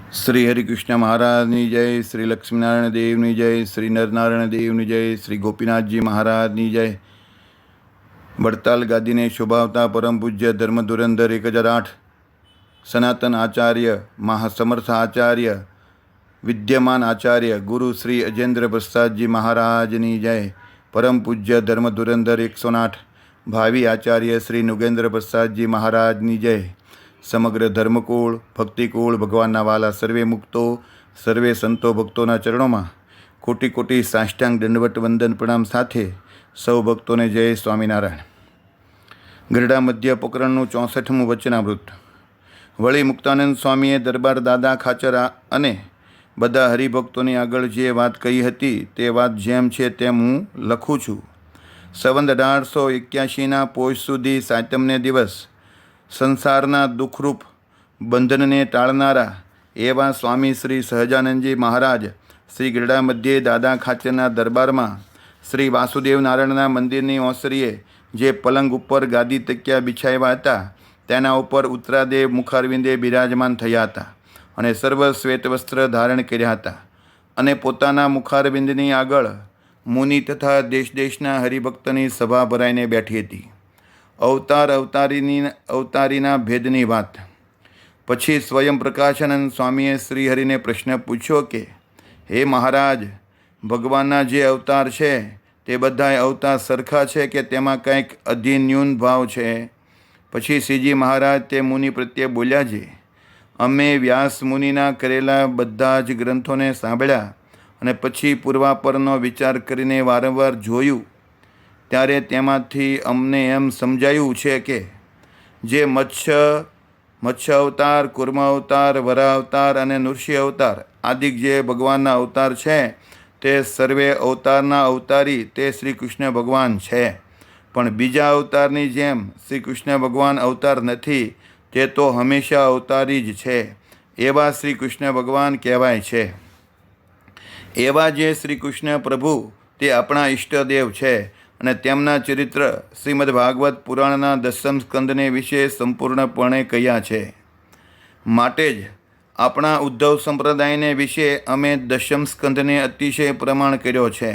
શ્રી હરિકૃષ્ણ મહારાજની જય, શ્રી લક્ષ્મીનારાયણ દેવની જય, શ્રી નરનારાયણ દેવની જય, શ્રી ગોપીનાથજી મહારાજની જય. વડતાલ ગાદીને શોભાવતા પરમ પૂજ્ય ધર્મ ધુરંધર 1008 સનાતન આચાર્ય મહાસમર્થ આચાર્ય વિદ્યમાન આચાર્ય ગુરુ શ્રી અજેન્દ્ર પ્રસાદજી મહારાજની જય. પરમ પૂજ્ય ધર્મ ધુરંધર 108 ભાવિ આચાર્ય શ્રી નુગેન્દ્ર પ્રસાદજી મહારાજની જય. સમગ્ર ધર્મકુળ ભક્તિકુળ ભગવાનના વાલા સર્વે મુક્તો સર્વે સંતો ભક્તોના ચરણોમાં કોટી કોટી સાષ્ટાંગ દંડવટ વંદન પ્રણામ સાથે સૌ ભક્તોને જય સ્વામિનારાયણ. ગરડા મધ્ય પ્રકરણનું 64મું વચનામૃત. વળી મુક્તાનંદ સ્વામીએ દરબાર દાદા ખાચર અને બધા હરિભક્તોની આગળ જે વાત કહી હતી તે વાત જેમ છે તેમ હું લખું છું. સંવત 1881ના પોષ સુધી સાતમને દિવસ સંસારના દુઃખરૂપ બંધનને ટાળનારા એવા સ્વામી શ્રી સહજાનંદજી મહારાજ શ્રી ગરડા મધ્યે દાદા ખાચરના દરબારમાં શ્રી વાસુદેવ નારાયણના મંદિરની ઓસરીએ જે પલંગ ઉપર ગાદી તકિયા બિછાવ્યા હતા તેના ઉપર ઉત્તરાદેવ મુખારવિંદે બિરાજમાન થયા હતા અને સર્વ શ્વેત વસ્ત્ર ધારણ કર્યા હતા અને પોતાના મુખારવિંદની આગળ મુનિ તથા દેશ દેશના હરિભક્તની સભા ભરાઈને બેઠી હતી. અવતારીના ભેદની વાત. પછી સ્વયં પ્રકાશાનંદ સ્વામીએ શ્રીહરિને પ્રશ્ન પૂછ્યો કે હે મહારાજ, ભગવાનના જે અવતાર છે તે બધાય અવતાર સરખા છે કે તેમાં કંઈક અધિન્યૂન ભાવ છે? પછી શ્રીજી મહારાજ તે મુનિ પ્રત્યે બોલ્યા છે, અમે વ્યાસ મુનિના કરેલા બધા જ ગ્રંથોને સાંભળ્યા અને પછી પૂર્વાપરનો વિચાર કરીને વારંવાર જોયું ત્યારે તેમાંથી અમને એમ સમજાયું છે કે જે મત્સ્ય અવતાર, કુર્મ અવતાર, વરા અવતાર અને નૃસિંહ અવતાર આદિ જે ભગવાનના અવતાર છે તે સર્વે અવતારના અવતારી તે શ્રી કૃષ્ણ ભગવાન છે. પણ બીજા અવતારની જેમ શ્રી કૃષ્ણ ભગવાન અવતાર નથી, તે તો હંમેશા અવતારી જ છે. એવા શ્રી કૃષ્ણ ભગવાન કહેવાય છે. એવા જે શ્રી કૃષ્ણ પ્રભુ તે આપણા ઈષ્ટદેવ છે અને તેમના ચરિત્ર શ્રીમદ ભાગવત પુરાણના 10મ સ્કંદને વિશે સંપૂર્ણપણે કહ્યા છે. માટે જ આપણા ઉદ્ધવ સંપ્રદાયને વિશે અમે 10મ સ્કંદને અતિશય પ્રમાણ કર્યો છે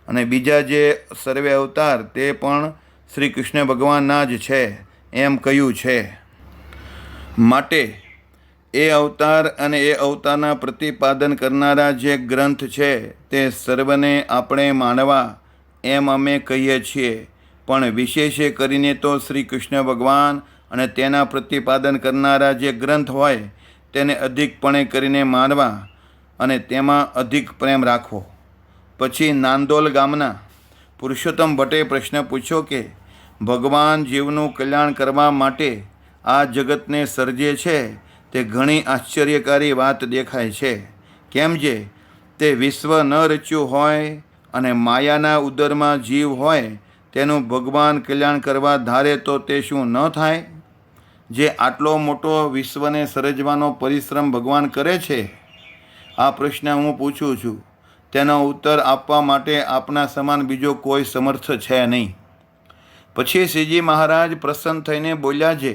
અને બીજા જે સર્વે અવતાર તે પણ શ્રી કૃષ્ણ ભગવાનના જ છે એમ કહ્યું છે. માટે એ અવતાર અને એ અવતારના પ્રતિપાદન કરનારા જે ગ્રંથ છે તે સર્વને આપણે માનવા એમ અમે કહીએ છીએ. પણ વિશેષે કરીને તો શ્રી કૃષ્ણ ભગવાન અને તેના પ્રતિપાદન કરનારા જે ગ્રંથ હોય તેને અધિકપણે કરીને માનવા અને તેમાં અધિક પ્રેમ રાખવો. પછી નાંદોલ ગામના પુરુષોત્તમ ભટ્ટે પ્રશ્ન પૂછ્યો કે ભગવાન જીવનું કલ્યાણ કરવા માટે આ જગતને સર્જે છે તે ઘણી આશ્ચર્યકારી વાત દેખાય છે. કેમ જે તે વિશ્વ ન રચ્યું હોય અને માયાના ઉદરમાં જીવ હોય તેનું ભગવાન કલ્યાણ કરવા ધારે તો તે શું ન થાય? જે આટલો મોટો વિશ્વને સર્જવાનો પરિશ્રમ ભગવાન કરે છે, આ પ્રશ્ન હું પૂછું છું. તેનો ઉત્તર આપવા માટે આપના સમાન બીજો કોઈ સમર્થ છે નહીં. પછી શ્રીજી મહારાજ પ્રસન્ન થઈને બોલ્યા છે,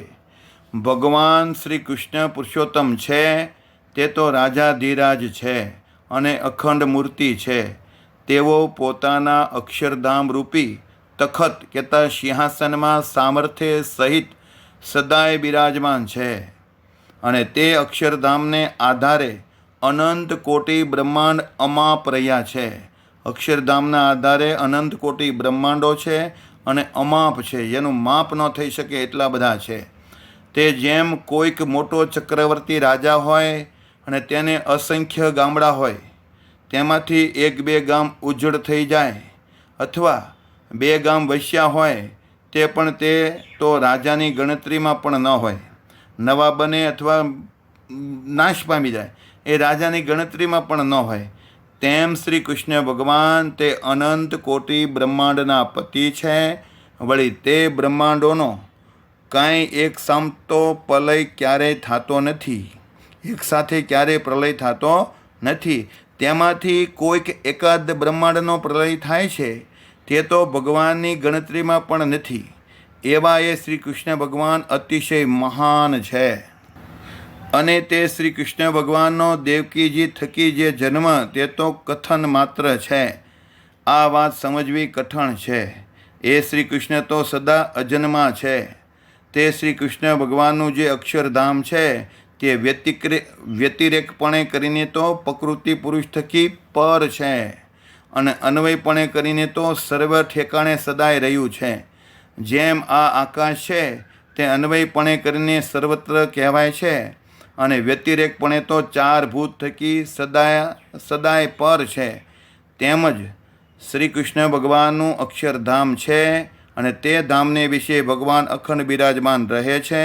ભગવાન શ્રી કૃષ્ણ પુરુષોત્તમ છે તે તો રાજાધિરાજ છે અને અખંડ મૂર્તિ છે. તેઓ પોતાના અક્ષરધામ રૂપી તખત કહેતા સિંહાસનમાં સામર્થ્ય સહિત સદાય બિરાજમાન છે અને તે અક્ષરધામને આધારે અનંત કોટી બ્રહ્માંડ અમાપ રહ્યા છે. અક્ષરધામના આધારે અનંત કોટી બ્રહ્માંડો છે અને અમાપ છે, જેનું માપ ન થઈ શકે એટલા બધા છે. તે જેમ કોઈક મોટો ચક્રવર્તી રાજા હોય અને તેને અસંખ્ય ગામડા હોય, તેમાંથી 1-2 ગામ ઉજ્જડ થઈ જાય અથવા 2 ગામ વસ્યા હોય તે પણ તે તો રાજાની ગણતરીમાં પણ ન હોય. નવા બને અથવા નાશ પામી જાય એ રાજાની ગણતરીમાં પણ ન હોય. તેમ શ્રી કૃષ્ણ ભગવાન તે અનંત કોટી બ્રહ્માંડના પતિ છે. વળી તે બ્રહ્માંડોનો કાંઈ એક સામતો પ્રલય ક્યારેય થતો નથી, એક સાથે ક્યારેય પ્રલય થતો નથી. તેમાંથી કોઈક એકાદ બ્રહ્માંડનો પ્રલય થાય છે તે તો ભગવાનની ગણતરીમાં પણ નથી. એવા એ શ્રી કૃષ્ણ ભગવાન અતિશય મહાન છે. અને તે શ્રી કૃષ્ણ ભગવાનનો દેવકીજી થકી જે જન્મ તે તો કથન માત્ર છે. આ વાત સમજવી કઠણ છે. એ શ્રી કૃષ્ણ તો સદા અજન્મા છે. તે શ્રી કૃષ્ણ ભગવાનનું જે અક્ષરધામ છે તે વ્યતિરેકપણે કરીને તો પ્રકૃતિ પુરુષ થકી પર છે અને અન્વયપણે કરીને તો સર્વ ઠેકાણે સદાય રહ્યું છે. જેમ આ આકાશ છે તે અન્વયપણે કરીને સર્વત્ર કહેવાય છે અને વ્યતિરેકપણે તો ચાર ભૂત થકી સદાય પર છે, તેમજ શ્રી કૃષ્ણ ભગવાનનું અક્ષરધામ છે અને તે ધામને વિશે ભગવાન અખંડ બિરાજમાન રહે છે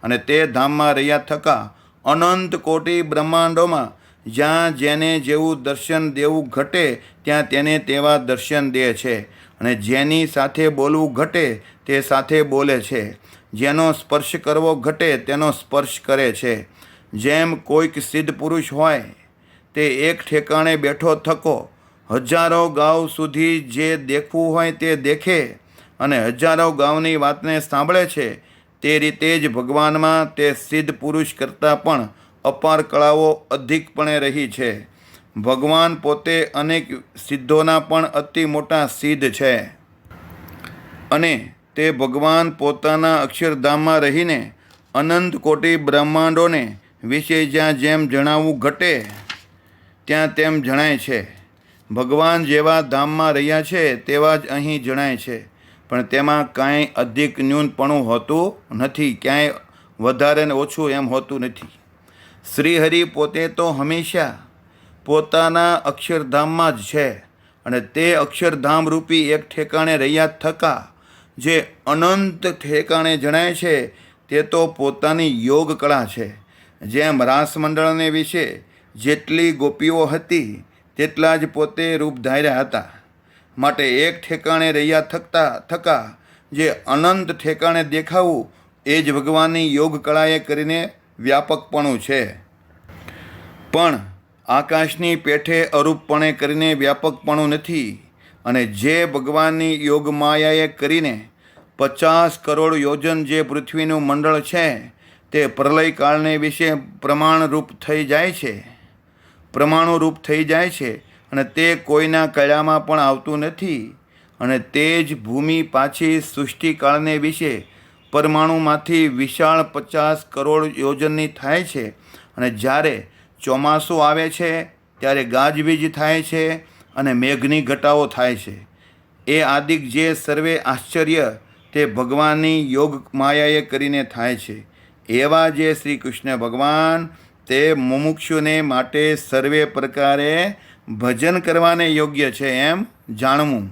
અને તે ધામમાં રહ્યા થકા અનંત કોટી બ્રહ્માંડોમાં જ્યાં જેને જેવું દર્શન દેવું ઘટે ત્યાં તેને તેવા દર્શન દે છે અને જેની સાથે બોલવું ઘટે તે સાથે બોલે છે. જેનો સ્પર્શ કરવો ઘટે તેનો સ્પર્શ કરે છે. જેમ કોઈક સિદ્ધ પુરુષ હોય તે એક ઠેકાણે બેઠો થકો હજારો ગાઉ સુધી જે દેખવું હોય તે દેખે અને હજારો ગાઉની વાતને સાંભળે છે, તે રીતે જ ભગવાનમાં તે સિદ્ધ પુરુષ કરતાં પણ અપાર કળાઓ અધિકપણે રહી છે. ભગવાન પોતે અનેક સિદ્ધોના પણ અતિ મોટા સિદ્ધ છે અને તે ભગવાન પોતાના અક્ષરધામમાં રહીને અનંત કોટી બ્રહ્માંડોને વિશે જ્યાં જેમ જણાવવું ઘટે ત્યાં તેમ જણાય છે. ભગવાન જેવા ધામમાં રહ્યા છે તેવા જ અહીં જણાય છે, પણ તેમાં કાંઈ અધિક ન્યૂનપણું હોતું નથી, ક્યાંય વધારે ને ઓછું એમ હોતું નથી. શ્રીહરિ પોતે તો હંમેશા પોતાના અક્ષરધામમાં જ છે અને તે અક્ષરધામ રૂપી એક ઠેકાણે રહ્યા થકા જે અનંત ઠેકાણે જણાય છે તે તો પોતાની યોગ કળા છે. જેમ રાસમંડળને વિશે જેટલી ગોપીઓ હતી તેટલા જ પોતે રૂપ ધાર્યા હતા, માટે એક ઠેકાણે રહ્યા થકા જે અનંત ઠેકાણે દેખાવું એ જ ભગવાનની યોગ કળાએ કરીને વ્યાપકપણું છે. પણ આકાશની પેઠે અરૂપપણે કરીને વ્યાપકપણું નથી. અને જે ભગવાનની યોગ માયાએ કરીને 50 કરોડ યોજન જે પૃથ્વીનું મંડળ છે તે પ્રલયકાળને વિશે પ્રમાણરૂપ થઈ જાય છે અને તે કોઈના કળામાં પણ આવતું નથી. અને તે જ ભૂમિ પાછી સૃષ્ટિકાળને વિશે પરમાણુમાંથી વિશાળ 50 કરોડ યોજનની થાય છે અને જ્યારે ચોમાસું આવે છે ત્યારે ગાજવીજ થાય છે અને મેઘની ઘટાઓ થાય છે. એ આદિક જે સર્વે આશ્ચર્ય તે ભગવાનની યોગ માયાએ કરીને થાય છે. એવા જે શ્રી કૃષ્ણ ભગવાન તે મુમુક્ષુને માટે સર્વે પ્રકારે ભજન કરવાને યોગ્ય છે એમ જાણવું.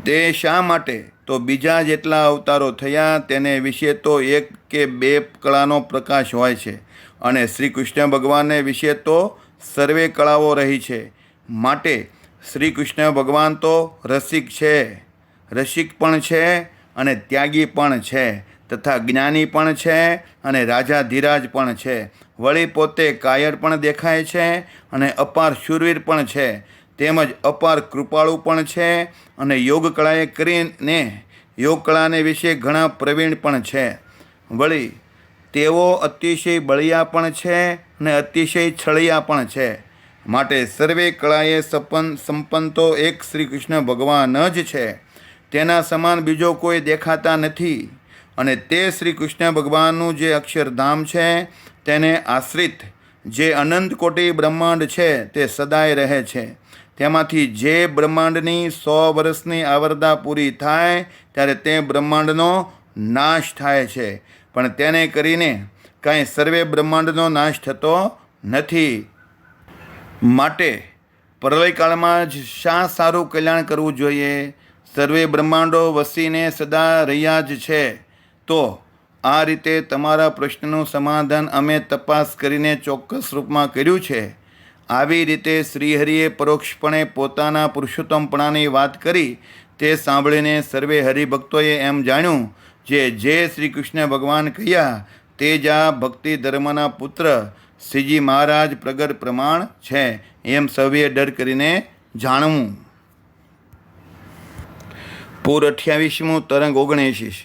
તે શા માટે? તો બીજા જેટલા અવતારો થયા તેને વિશે તો એક કે બે કળાનો પ્રકાશ હોય છે અને શ્રી કૃષ્ણ ભગવાનને વિશે તો સર્વે કળાઓ રહી છે. માટે શ્રી કૃષ્ણ ભગવાન તો રસિક પણ છે અને ત્યાગી પણ છે તથા જ્ઞાની પણ છે અને રાજાધિરાજ પણ છે. વળી પોતે કાયર પણ દેખાય છે અને અપાર શૂરવીર પણ છે, તેમજ અપાર કૃપાળુ પણ છે અને યોગ કળાએ કરીને યોગ કળાને વિશે ઘણા પ્રવીણ પણ છે. વળી તેઓ અતિશય બળિયા પણ છે અને અતિશય છળિયા પણ છે. માટે સર્વે કળાએ સંપન્ન તો એક શ્રી કૃષ્ણ ભગવાન જ છે, તેના સમાન બીજો કોઈ દેખાતા નથી. અને તે શ્રી કૃષ્ણ ભગવાનનું જે અક્ષરધામ છે તેને આશ્રિત જે અનંત કોટી બ્રહ્માંડ છે તે સદાય રહે છે. તેમાંથી જે બ્રહ્માંડની 100 વર્ષની આવરદા પૂરી થાય ત્યારે તે બ્રહ્માંડનો નાશ થાય છે, પણ તેને કરીને કાંઈ સર્વે બ્રહ્માંડનો નાશ થતો નથી. માટે પ્રલયકાળમાં જ શા સારું કલ્યાણ કરવું જોઈએ? સર્વે બ્રહ્માંડો વસીને સદા રહ્યા જ છે. તો આ રીતે તમારા પ્રશ્નનું સમાધાન અમે તપાસ કરીને ચોક્કસ રૂપમાં કર્યું છે. આવી રીતે શ્રીહરિએ પરોક્ષપણે પોતાના પુરુષોત્તમપણાની વાત કરી તે સાંભળીને સર્વે હરિભક્તોએ એમ જાણ્યું જે શ્રી કૃષ્ણ ભગવાન કહ્યા તે જ આ ભક્તિ ધર્મના પુત્ર શ્રીજી મહારાજ પ્રગટ પ્રમાણ છે એમ સૌએ ડર કરીને જાણવું. પૂર 28મું તરંગ 79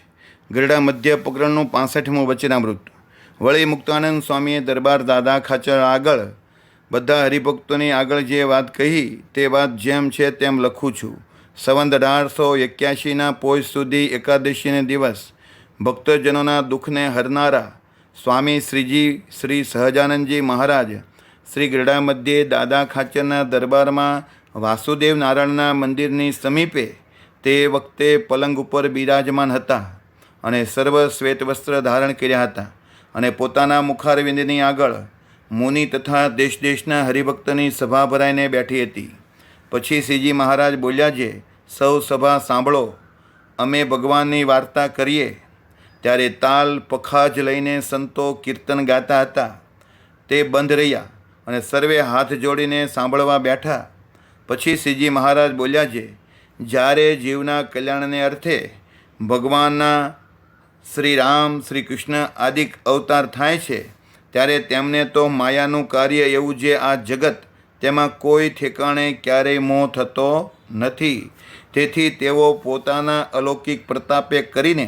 ગરડા મધ્ય પ્રકરણનું 65મું વચનામૃત. વળી મુક્તાનંદ સ્વામીએ દરબાર દાદા ખાચર આગળ બધા હરિભક્તોની આગળ જે વાત કહી તે વાત જેમ છે તેમ લખું છું. સંવંત 1881ના પોષ સુધી એકાદશીને દિવસ ભક્તજનોના દુઃખને હરનારા સ્વામી શ્રીજી શ્રી સહજાનંદજી મહારાજ શ્રી ગરડા મધ્યે દાદા ખાચરના દરબારમાં વાસુદેવ નારાયણના મંદિરની સમીપે તે વખતે પલંગ ઉપર બિરાજમાન હતા અને સર્વ શ્વેત વસ્ત્ર ધારણ કર્યા હતા અને પોતાના મુખારવિંદની આગળ મુનિ તથા દેશ દેશના હરિભક્તની સભા ભરાઈને બેઠી હતી. પછી શ્રીજી મહારાજ બોલ્યા, જે સૌ સભા સાંભળો, અમે ભગવાનની વાર્તા કરીએ. ત્યારે તાલ પખાજ લઈને સંતો કીર્તન ગાતા હતા તે બંધ રહ્યા અને સર્વે હાથ જોડીને સાંભળવા બેઠા. પછી શ્રીજી મહારાજ બોલ્યા, જે જ્યારે જીવના કલ્યાણને અર્થે ભગવાનના શ્રી રામ શ્રી કૃષ્ણ આદિક અવતાર થાય છે ત્યારે તેમને તો માયાનું કાર્ય એવું જે આ જગત તેમાં કોઈ ઠેકાણે ક્યારેય મોહ થતો નથી. તેથી તેઓ પોતાના અલૌકિક પ્રતાપે કરીને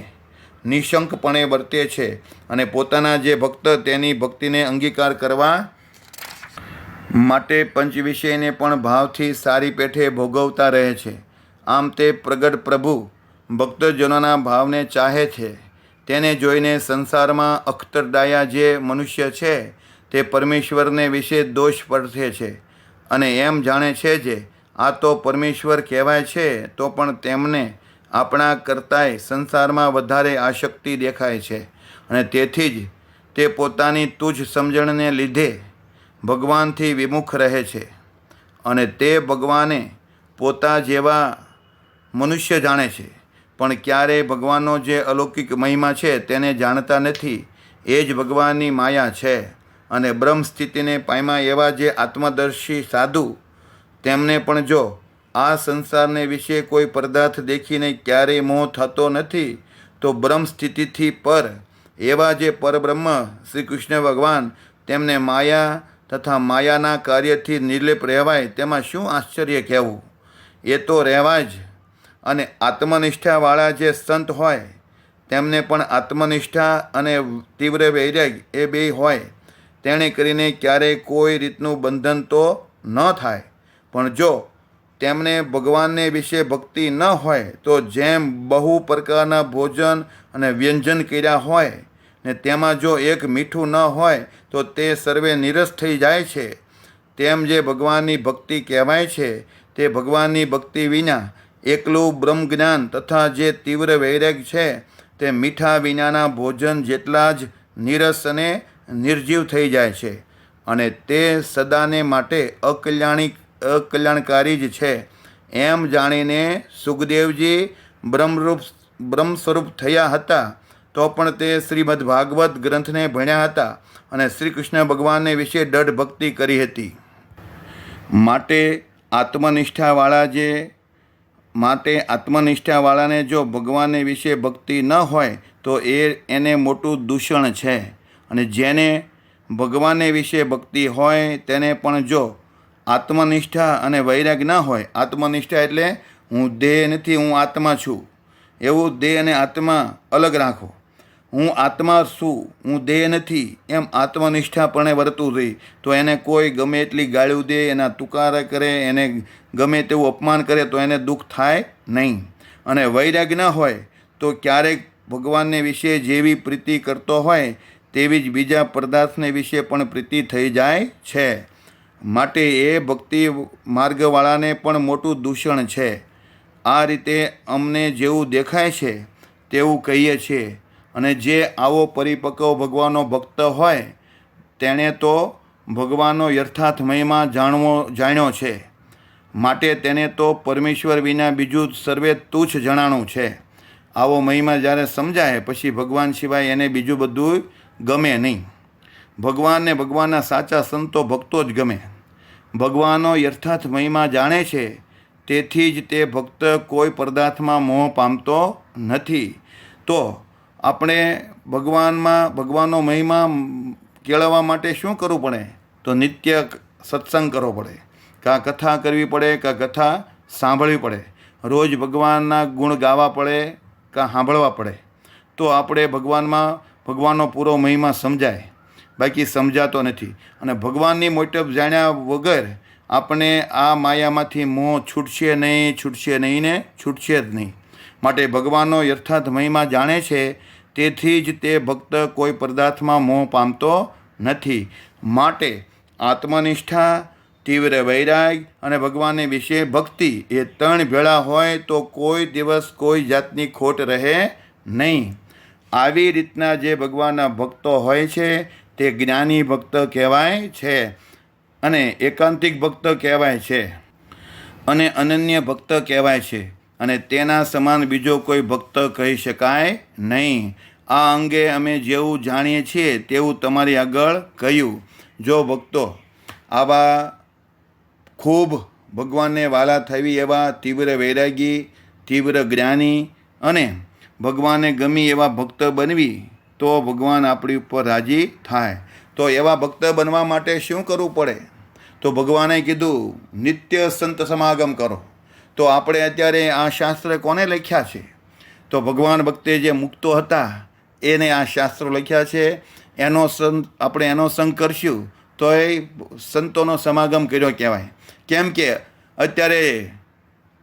નિશંકપણે વર્તે છે અને પોતાના જે ભક્ત તેની ભક્તિને અંગીકાર કરવા માટે પંચ વિષયને પણ ભાવથી સારી પેઠે ભોગવતા રહે છે. આમ તે પ્રગટ પ્રભુ ભક્તજનોના ભાવને ચાહે છે. તેને જોઈને સંસારમાં અખ્તરડાયા જે મનુષ્ય છે તે પરમેશ્વરને વિશે દોષ પડશે છે અને એમ જાણે છે જે આ તો પરમેશ્વર કહેવાય છે, તો પણ તેમને આપણા કરતાંય સંસારમાં વધારે આસક્તિ દેખાય છે અને તેથી જ તે પોતાની તુજ સમજણને લીધે ભગવાનથી વિમુખ રહે છે અને તે ભગવાને પોતા જેવા મનુષ્ય જાણે છે, પણ ક્યારેય ભગવાનનો જે અલૌકિક મહિમા છે તેને જાણતા નથી. એ જ ભગવાનની માયા છે અને બ્રહ્મ સ્થિતિને પામ્યા એવા જે આત્મદર્શી સાધુ તેમને પણ જો આ સંસારને વિશે કોઈ પદાર્થ દેખીને ક્યારેય મોહ થતો નથી, તો બ્રહ્મ સ્થિતિથી પર એવા જે પરબ્રહ્મ શ્રી કૃષ્ણ ભગવાન તેમને માયા તથા માયાના કાર્યથી નિર્લેપ રહેવાય તેમાં શું આશ્ચર્ય કહેવું. એ તો રહેવાય જ. અને આત્મનિષ્ઠાવાળા જે સંત હોય તેમને પણ આત્મનિષ્ઠા અને તીવ્ર વૈરાગ એ બે હોય, તેણે કરીને ક્યારેય કોઈ રીતનું બંધન તો ન થાય. પણ જો તેમને ભગવાનને વિશે ભક્તિ ન હોય તો જેમ બહુ પ્રકારના ભોજન અને વ્યંજન કર્યા હોય ને તેમાં જો એક મીઠું ન હોય તો તે સર્વે નિરસ થઈ જાય છે, તેમ જે ભગવાનની ભક્તિ કહેવાય છે તે ભગવાનની ભક્તિ વિના એકલું બ્રહ્મજ્ઞાન તથા જે તીવ્ર વૈરાગ છે તે મીઠા વિનાના ભોજન જેટલા જ નીરસ અને નિર્જીવ થઈ જાય છે અને તે સદાને માટે અકલ્યાણકારી જ છે. એમ જાણીને સુખદેવજી બ્રહ્મ સ્વરૂપ થયા હતા તો પણ તે શ્રીમદ્ ભાગવત ગ્રંથને ભણ્યા હતા અને શ્રી કૃષ્ણ ભગવાનને વિશે દઢ ભક્તિ કરી હતી. માટે આત્મનિષ્ઠાવાળાને જો ભગવાનને વિશે ભક્તિ ન હોય તો એને મોટું દૂષણ છે. અને જેને ભગવાનને વિશે ભક્તિ હોય તેને પણ જો આત્મનિષ્ઠા અને વૈરાગ ના હોય, આત્મનિષ્ઠા એટલે હું દેહ નથી, હું આત્મા છું, એવું દેહ અને આત્મા અલગ રાખો. હું આત્મા છું, હું દેહ નથી, એમ આત્મનિષ્ઠાપણે વર્તું રહી તો એને કોઈ ગમે એટલી ગાળ્યું દે, એના તુકારા કરે, એને ગમે તેવું અપમાન કરે તો એને દુઃખ થાય નહીં. અને વૈરાગ ન હોય તો ક્યારેક ભગવાનને વિશે જેવી પ્રીતિ કરતો હોય તેવી જ બીજા પદાર્થને વિશે પણ પ્રીતિ થઈ જાય છે. માટે એ ભક્તિ માર્ગવાળાને પણ મોટું દૂષણ છે. આ રીતે અમને જેવું દેખાય છે તેવું કહીએ છીએ. અને જે આવો પરિપક્વ ભગવાનનો ભક્ત હોય તેણે તો ભગવાનનો યથાર્થ મહિમા જાણ્યો છે. માટે તેને તો પરમેશ્વર વિના બીજું સર્વે તુચ્છ જણાણું છે. આવો મહિમા જ્યારે સમજાય પછી ભગવાન સિવાય એને બીજું બધું ગમે નહીં. ભગવાનને ભગવાનના સાચા સંતો ભક્તો જ ગમે. ભગવાનનો યથાર્થ મહિમા જાણે છે તેથી જ તે ભક્ત કોઈ પદાર્થમાં મોહ પામતો નથી. તો આપણે ભગવાનનો મહિમા કેળવવા માટે શું કરવું પડે? તો નિત્ય સત્સંગ કરવો પડે, કાં કથા કરવી પડે, કાં કથા સાંભળવી પડે, રોજ ભગવાનના ગુણ ગાવા પડે, કાં સાંભળવા પડે. તો આપણે ભગવાનમાં ભગવાનનો પૂરો મહિમા સમજાય, બાકી સમજાતો નથી. અને ભગવાનની મોટપ જાણ્યા વગર આપણે આ માયામાંથી મોહ છૂટશે નહીં ને છૂટશે જ નહીં. માટે ભગવાનનો યથાર્થ મહિમા જાણે છે, તેથી જ તે ભક્ત કોઈ પદાર્થમાં મોહ પામતો નથી. માટે આત્મનિષ્ઠા, તીવ્ર વૈરાગ અને ભગવાનને વિશે ભક્તિ એ ત્રણ ભેળા હોય તો કોઈ દિવસ કોઈ જાતની ખોટ રહે નહીં. આવી રીતના જે ભગવાનના ભક્તો હોય છે તે જ્ઞાની ભક્ત કહેવાય છે અને એકાંતિક ભક્ત કહેવાય છે અને અનન્ય ભક્ત કહેવાય છે. અને તેના સમાન બીજો કોઈ ભક્ત કહી શકાય નહીં. આ અંગે અમે જેવું જાણીએ છીએ તેવું તમારી આગળ કહ્યું. જો ભક્તો આવા ખૂબ ભગવાનને વાલા થવી એવા તીવ્ર વૈરાગી, તીવ્ર જ્ઞાની અને ભગવાનને ગમી એવા ભક્ત બનવી તો ભગવાન આપણી ઉપર રાજી થાય. તો એવા ભક્ત બનવા માટે શું કરવું પડે? તો ભગવાને કીધું નિત્ય સંત સમાગમ કરો. તો આપણે અત્યારે આ શાસ્ત્ર કોને લખ્યા છે? તો ભગવાન ભક્તે જે મુક્તો હતા એને આ શાસ્ત્રો લખ્યા છે. આપણે એનો સંગ કરશું તો એ સંતોનો સમાગમ કર્યો કહેવાય. કેમ કે અત્યારે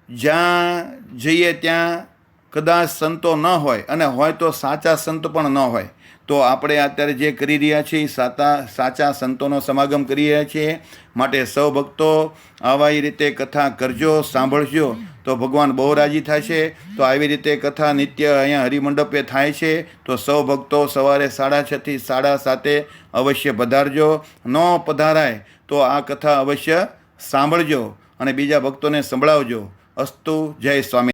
જ્યાં જઈએ ત્યાં કદાચ સંતો ન હોય અને હોય તો સાચા સંત પણ ન હોય. તો આપણે અત્યારે જે કરી રહ્યા છીએ સાચા સંતોનો સમાગમ કરી રહ્યા છીએ. માટે સૌ ભક્તો આવા રીતે કથા કરજો, સાંભળજો તો ભગવાન બહુ રાજી થાય છે. તો આવી રીતે કથા નિત્ય અહીંયા હરિમંડપે થાય છે. તો સૌ ભક્તો સવારે 6:30 થી 7:30 અવશ્ય પધારજો. ન પધારાય તો આ કથા અવશ્ય સાંભળજો અને બીજા ભક્તોને સંભળાવજો. અસ્તુ. જય સ્વામી.